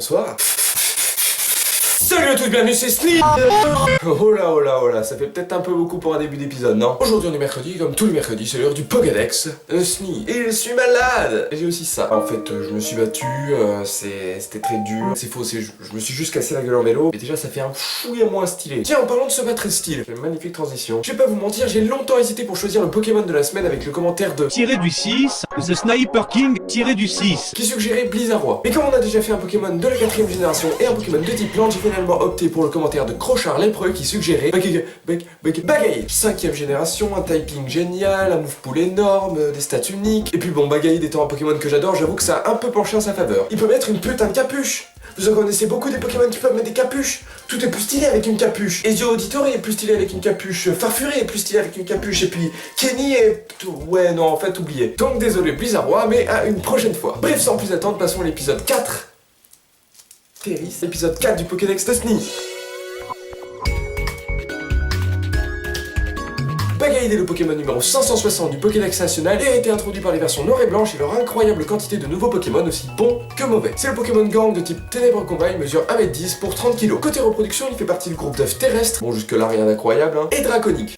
Bonsoir. Salut à tous, bienvenue, c'est Sneak. Oh là, ça fait peut-être un peu beaucoup pour un début d'épisode, non? Aujourd'hui on est mercredi, comme tous les mercredis, c'est l'heure du Pokédex. Sneak. Et je suis malade. Et j'ai aussi ça. En fait, je me suis battu, c'était très dur. C'est faux, je me suis juste cassé la gueule en vélo. Et déjà, ça fait un chouïa moins stylé. Tiens, en parlant de se battre style, j'ai une magnifique transition. Je vais pas vous mentir, j'ai longtemps hésité pour choisir le Pokémon de la semaine avec le commentaire de -6, The Sniper King -6. qui suggérait Blizzard. Mais comme on a déjà fait un Pokémon de la 4ème génération et un Pokémon de type plante, j'ai finalement opté pour le commentaire de Crochard Lépreux qui suggérait Bagaïd. 5ème génération, un typing génial, un move pool énorme, des stats uniques. Et puis bon, Bagaïd étant un Pokémon que j'adore, j'avoue que ça a un peu penché en sa faveur. Il peut mettre une putain de capuche. Vous en connaissez beaucoup des Pokémon qui peuvent mettre des capuches. Tout est plus stylé avec une capuche. Ezio Auditore est plus stylé avec une capuche. Farfuré est plus stylé avec une capuche. Et puis Kenny est... Ouais, non, en fait, oubliez. Donc désolé Blizzard, mais à une prochaine fois. Bref, sans plus attendre, passons à l'épisode 4. Terris, épisode 4 du Pokédex de Sneak. Bagaïd est le Pokémon numéro 560 du Pokédex national et a été introduit par les versions noires et blanches et leur incroyable quantité de nouveaux Pokémon aussi bons que mauvais. C'est le Pokémon Gang de type Ténèbres Combat, il mesure 1m10 pour 30 kg. Côté reproduction, il fait partie du groupe d'œufs terrestres, bon jusque là rien d'incroyable, et draconique.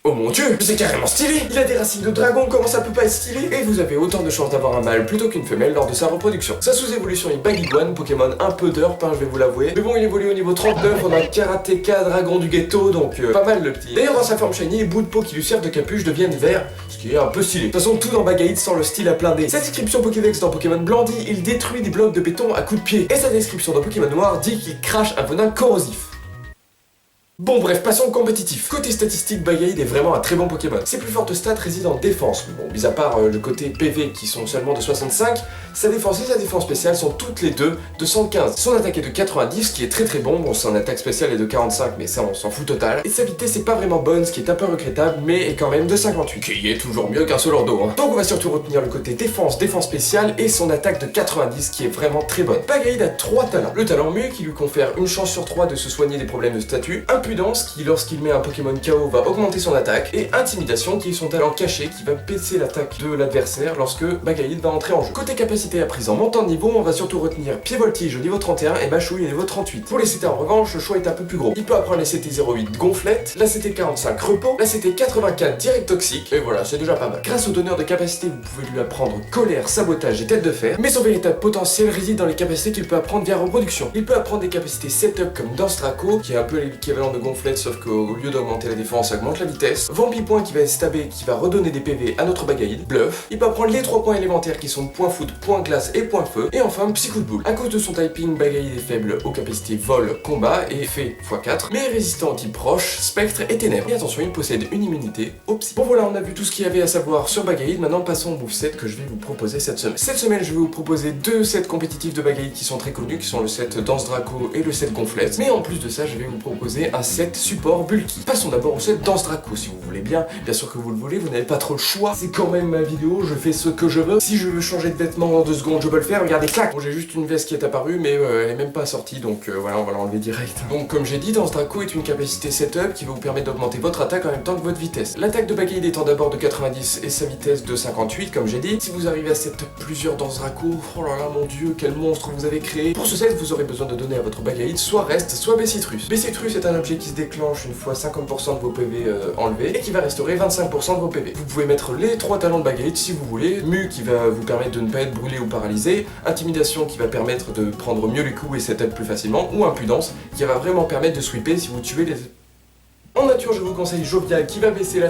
Oh mon dieu, c'est carrément stylé! Il a des racines de dragon, comment ça peut pas être stylé? Et vous avez autant de chances d'avoir un mâle plutôt qu'une femelle lors de sa reproduction. Sa sous-évolution est Baguidoine, Pokémon un peu d'herbe, je vais vous l'avouer. Mais bon, il évolue au niveau 39, on a Karateka, dragon du ghetto, donc pas mal le petit. D'ailleurs, dans sa forme shiny, les bouts de peau qui lui servent de capuche deviennent verts, ce qui est un peu stylé. De toute façon, tout dans Bagaïd sent le style à plein dé. Sa description Pokédex dans Pokémon blanc dit il détruit des blocs de béton à coups de pied. Et sa description dans Pokémon noir dit qu'il crache un venin corrosif. Bon bref, passons au compétitif. Côté statistique, Bagaïd est vraiment un très bon Pokémon. Ses plus fortes stats résident en défense. Bon, mis à part le côté PV qui sont seulement de 65, sa défense et sa défense spéciale sont toutes les deux de 115. Son attaque est de 90, ce qui est très bon. Bon, son attaque spéciale est de 45, mais ça on s'en fout total. Et sa vitesse est pas vraiment bonne, ce qui est un peu regrettable, mais est quand même de 58, qui est toujours mieux qu'un Solordo. Donc on va surtout retenir le côté défense spéciale et son attaque de 90, qui est vraiment très bonne. Bagaïd a 3 talents. Le talent Mu qui lui confère une chance sur 3 de se soigner des problèmes de statut, Impudence qui lorsqu'il met un Pokémon KO va augmenter son attaque, et Intimidation qui est son talent caché qui va baisser l'attaque de l'adversaire lorsque Bagaïd va entrer en jeu. Côté capacité apprise en montant de niveau, on va surtout retenir Pied Voltige au niveau 31 et Mâchouille au niveau 38. Pour les CT en revanche, le choix est un peu plus gros. Il peut apprendre la CT 08 Gonflette, la CT 45 Repos, la CT 84 Direct Toxique, et voilà, c'est déjà pas mal. Grâce au donneur de capacité, vous pouvez lui apprendre Colère, Sabotage et Tête de Fer, mais son véritable potentiel réside dans les capacités qu'il peut apprendre via reproduction. Il peut apprendre des capacités setup comme Danse Draco, qui est un peu l'équivalent de Gonflette, sauf qu'au lieu d'augmenter la défense, ça augmente la vitesse. Vampipoint qui va stabber, qui va redonner des PV à notre Bagaïd. Bluff. Il peut apprendre les 3 points élémentaires qui sont Point Foot, Point Glace et Point Feu. Et enfin, Psycho de Boule. À cause de son typing, Bagaïd est faible aux capacités Vol, Combat et fait x4, mais résistant au type Roche, Spectre et Ténèbres. Et attention, il possède une immunité au Psy. Bon voilà, on a vu tout ce qu'il y avait à savoir sur Bagaïd. Maintenant, passons au moveset que je vais vous proposer cette semaine. Cette semaine, je vais vous proposer 2 sets compétitifs de Bagaïd qui sont très connus, qui sont le set Danse Draco et le set Gonflette. Mais en plus de ça, je vais vous proposer un set support bulky. Passons d'abord au set Danse Draco, si vous voulez bien. Bien sûr que vous le voulez, vous n'avez pas trop le choix. C'est quand même ma vidéo, je fais ce que je veux. Si je veux changer de vêtements en 2 secondes, je peux le faire. Regardez, clac. Bon, j'ai juste une veste qui est apparue, mais elle est même pas sortie, donc voilà, on va l'enlever direct. Donc comme j'ai dit, Danse Draco est une capacité setup qui va vous permettre d'augmenter votre attaque en même temps que votre vitesse. L'attaque de Bagaïd étant d'abord de 90 et sa vitesse de 58, comme j'ai dit. Si vous arrivez à setup plusieurs Danse Draco, oh là là, mon dieu, quel monstre vous avez créé. Pour ce set, vous aurez besoin de donner à votre Bagaïd soit Reste, soit Bessitrus. Bessitrus est un objet qui se déclenche une fois 50% de vos PV enlevés et qui va restaurer 25% de vos PV. Vous pouvez mettre les 3 talents de Bagaïd si vous voulez. Mu qui va vous permettre de ne pas être brûlé ou paralysé. Intimidation qui va permettre de prendre mieux les coups et setup plus facilement. Ou Impudence qui va vraiment permettre de sweeper si vous tuez les... En nature, je vous conseille Jovial qui va baisser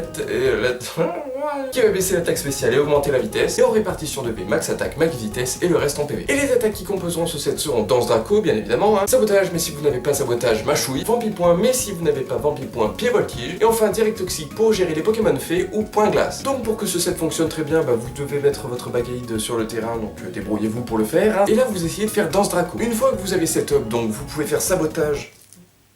qui va baisser l'attaque spéciale et augmenter la vitesse, et en répartition de V, max attaque, max vitesse et le reste en PV. Et les attaques qui composeront ce set seront Danse Draco, bien évidemment, Sabotage, mais si vous n'avez pas Sabotage, Mâchouille, Vampipoint, mais si vous n'avez pas Vampipoint, Pied Voltige, et enfin Direct Toxique pour gérer les Pokémon fées ou Point Glace. Donc pour que ce set fonctionne très bien, vous devez mettre votre Bagaïd sur le terrain, donc débrouillez-vous pour le faire, et là vous essayez de faire Danse Draco. Une fois que vous avez setup, donc vous pouvez faire Sabotage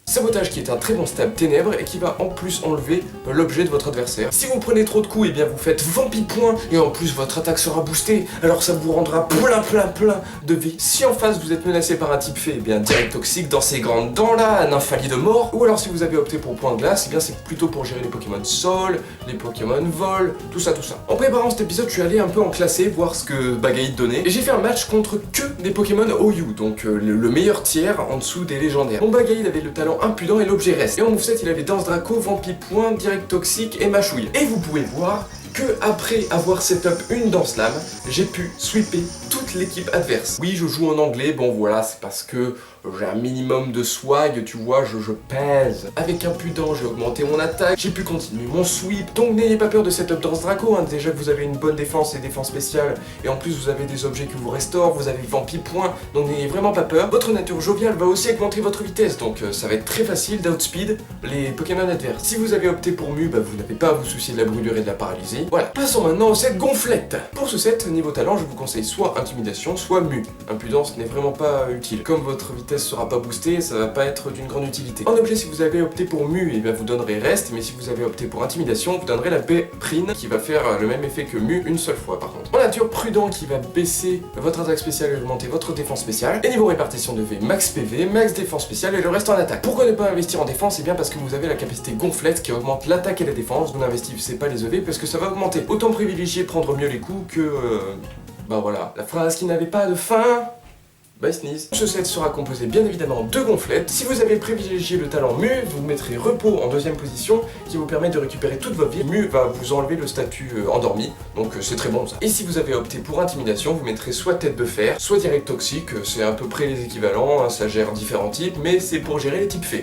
Sabotage qui est un très bon stab ténèbres et qui va en plus enlever l'objet de votre adversaire. Si vous prenez trop de coups, et bien vous faites vampi-point et en plus votre attaque sera boostée, alors ça vous rendra plein de vie. Si en face vous êtes menacé par un type fée, et bien direct toxique dans ses grandes dents là, un infali de mort. Ou alors si vous avez opté pour point de glace, et bien c'est plutôt pour gérer les Pokémon sol, les Pokémon vol, tout ça. En préparant cet épisode, je suis allé un peu en classé, voir ce que Bagaïd donnait, et j'ai fait un match contre que des Pokémon OU, donc le meilleur tiers en dessous des légendaires. Mon Bagaïd avait le talent impudent et l'objet reste. Et en moveset, il avait Danse Draco, Vampi-Point, Direct Toxique et Mâchouille. Et vous pouvez voir que après avoir setup une Danse Lame, j'ai pu sweeper toute l'équipe adverse. Oui, je joue en anglais, bon voilà, c'est parce que j'ai un minimum de swag, tu vois, je pèse. Avec Impudent, j'ai augmenté mon attaque, j'ai pu continuer mon sweep. Donc n'ayez pas peur de setup Danse Draco, hein. Déjà que vous avez une bonne défense et défense spéciale, et en plus vous avez des objets qui vous restaurent, vous avez Vampi-Point, donc n'ayez vraiment pas peur. Votre nature joviale va aussi augmenter votre vitesse, donc ça va être très facile d'outspeed les Pokémon adverses. Si vous avez opté pour Mu, bah, vous n'avez pas à vous soucier de la brûlure et de la paralysie. Voilà, passons maintenant au set Gonflette. Pour ce set, niveau talent, je vous conseille soit Intimidation, soit Mu. Impudence n'est vraiment pas utile. Comme votre vitesse sera pas boostée, ça va pas être d'une grande utilité. En objet, si vous avez opté pour Mu, et bien vous donnerez Reste, mais si vous avez opté pour Intimidation, vous donnerez la Béprine qui va faire le même effet que Mu une seule fois par contre. En nature, Prudent qui va baisser votre attaque spéciale et augmenter votre défense spéciale. Et niveau répartition de V, max PV, max défense spéciale et le reste en attaque. Pourquoi ne pas investir en défense? Et bien parce que vous avez la capacité Gonflette qui augmente l'attaque et la défense. Vous n'investissez pas les EV parce que ça va augmenter. Autant privilégier prendre mieux les coups que... bah voilà, la phrase qui n'avait pas de fin... Bye Sneeze. Ce set sera composé bien évidemment de gonflettes. Si vous avez privilégié le talent Mu, vous mettrez repos en deuxième position qui vous permet de récupérer toute votre vie. Mu va vous enlever le statut endormi, donc c'est très bon ça. Et si vous avez opté pour intimidation, vous mettrez soit tête de fer, soit direct toxique, c'est à peu près les équivalents, hein, ça gère différents types, mais c'est pour gérer les types fées.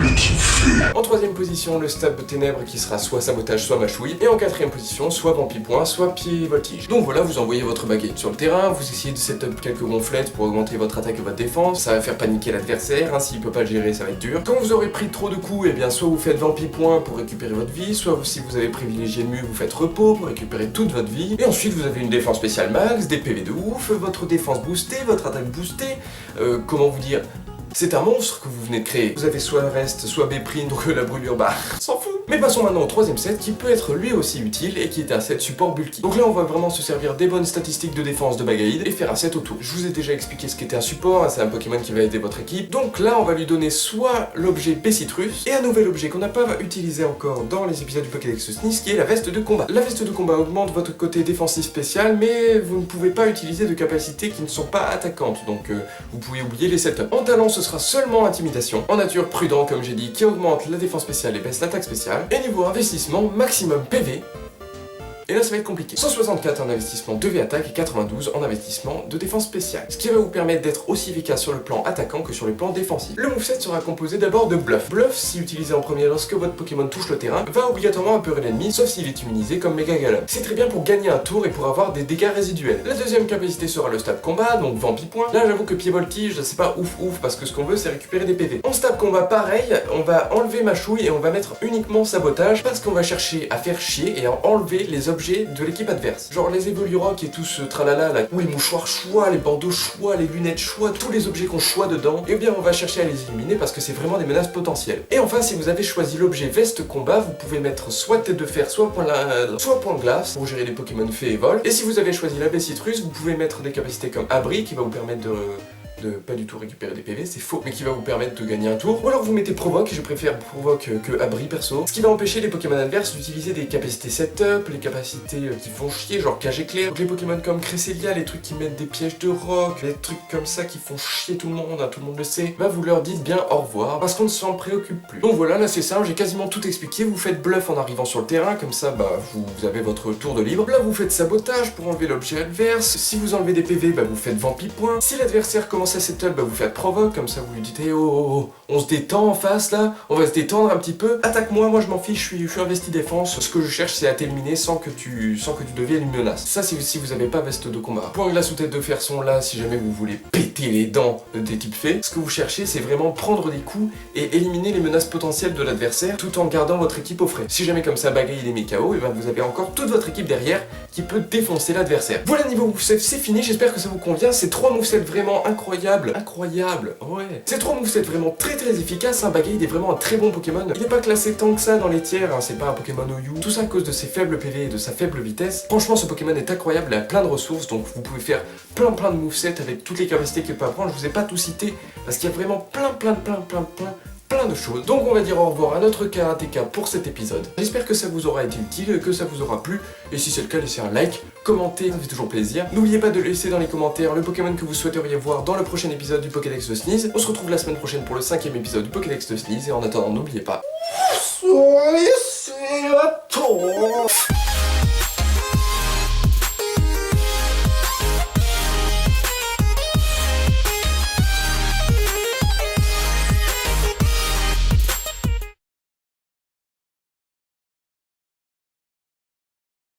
En troisième position, le stab ténèbres qui sera soit sabotage, soit mâchouille. Et en quatrième position, soit vampi-point, soit pied voltige. Donc voilà, vous envoyez votre baguette sur le terrain, vous essayez de setup quelques gonflettes pour augmenter votre attaque votre défense, ça va faire paniquer l'adversaire, hein, s'il peut pas le gérer ça va être dur. Quand vous aurez pris trop de coups, et bien soit vous faites vampi-point pour récupérer votre vie, soit si vous avez privilégié Mu, vous faites repos pour récupérer toute votre vie, et ensuite vous avez une défense spéciale max, des PV de ouf, votre défense boostée, votre attaque boostée, comment vous dire... C'est un monstre que vous venez de créer. Vous avez soit Reste, soit Béprine, donc la brûlure, bah, s'en fout. Mais passons maintenant au troisième set qui peut être lui aussi utile et qui est un set support bulky. Donc là on va vraiment se servir des bonnes statistiques de défense de Bagaïd et faire un set autour. Je vous ai déjà expliqué ce qu'était un support, hein, c'est un Pokémon qui va aider votre équipe. Donc là on va lui donner soit l'objet Bessitrus et un nouvel objet qu'on n'a pas utilisé encore dans les épisodes du Pokédex Sneeze qui est la veste de combat. La veste de combat augmente votre côté défensif spécial mais vous ne pouvez pas utiliser de capacités qui ne sont pas attaquantes, donc vous pouvez oublier les setups. En talent ce sera seulement intimidation. En nature prudent comme j'ai dit qui augmente la défense spéciale et baisse l'attaque spéciale. Et niveau investissement maximum PV. Et là ça va être compliqué. 164 en investissement de V-attaque et 92 en investissement de défense spéciale. Ce qui va vous permettre d'être aussi efficace sur le plan attaquant que sur le plan défensif. Le moveset sera composé d'abord de Bluff. Bluff, si utilisé en premier lorsque votre Pokémon touche le terrain, va obligatoirement apeurer l'ennemi, sauf s'il est immunisé comme Mega Gallop. C'est très bien pour gagner un tour et pour avoir des dégâts résiduels. La deuxième capacité sera le stab combat, donc vampi-point. Là j'avoue que pied voltige, c'est pas ouf parce que ce qu'on veut c'est récupérer des PV. En stab combat pareil, on va enlever mâchouille et on va mettre uniquement sabotage parce qu'on va chercher à faire chier et à enlever les objets de l'équipe adverse. Genre les Evolurock et tout ce tralala là, ou les mouchoirs choix, les bandeaux choix, les lunettes choix, tous les objets qu'on choix dedans, et bien on va chercher à les éliminer parce que c'est vraiment des menaces potentielles. Et enfin si vous avez choisi l'objet veste combat, vous pouvez mettre soit tête de fer, soit point de glace pour gérer les Pokémon fées et vol. Et si vous avez choisi la Bessitrus, vous pouvez mettre des capacités comme abri qui va vous permettre de pas du tout récupérer des PV, c'est faux, mais qui va vous permettre de gagner un tour. Ou alors vous mettez provoque, je préfère provoque que abri perso, ce qui va empêcher les Pokémon adverses d'utiliser des capacités setup, les capacités qui font chier, genre cage éclair. Donc les Pokémon comme Cresselia, les trucs qui mettent des pièges de roc, les trucs comme ça qui font chier tout le monde, hein, tout le monde le sait, bah vous leur dites bien au revoir, parce qu'on ne s'en préoccupe plus. Donc voilà, là c'est simple, j'ai quasiment tout expliqué, vous faites bluff en arrivant sur le terrain, comme ça bah vous avez votre tour de libre. Là vous faites sabotage pour enlever l'objet adverse, si vous enlevez des PV, bah vous faites vampi-point. Si l'adversaire commence à setup, bah vous faites provoque, comme ça vous lui dites oh, on se détend en face là, on va se détendre un petit peu, attaque-moi, moi je m'en fiche, je suis investi défense, ce que je cherche c'est à t'éliminer sans que tu deviennes une menace. Ça c'est si vous avez pas veste de combat. Point glace ou tête de fer sont là si jamais vous voulez péter les dents des types fées. Ce que vous cherchez c'est vraiment prendre des coups et éliminer les menaces potentielles de l'adversaire tout en gardant votre équipe au frais. Si jamais comme ça Bagaïd il est mis KO, et ben vous avez encore toute votre équipe derrière qui peut défoncer l'adversaire. Voilà, niveau moveset c'est fini, j'espère que ça vous convient, c'est 3 movesets vraiment incroyables incroyable, incroyable, ouais. Ces 3 moveset vraiment très efficaces, hein. Bagade est vraiment un très bon Pokémon. Il n'est pas classé tant que ça dans les tiers, hein. C'est pas un Pokémon OU. Tout ça à cause de ses faibles PV et de sa faible vitesse. Franchement, ce Pokémon est incroyable, il a plein de ressources, donc vous pouvez faire plein de movesets avec toutes les capacités qu'il peut apprendre. Je vous ai pas tout cité parce qu'il y a vraiment plein de choses. Donc on va dire au revoir à notre karatéka pour cet épisode. J'espère que ça vous aura été utile, que ça vous aura plu. Et si c'est le cas, laissez un like, commentez, ça fait toujours plaisir. N'oubliez pas de laisser dans les commentaires le Pokémon que vous souhaiteriez voir dans le prochain épisode du Pokédex de Sneeze. On se retrouve la semaine prochaine pour le 5e épisode du Pokédex de Sneeze. Et en attendant, n'oubliez pas... Soyez à toi.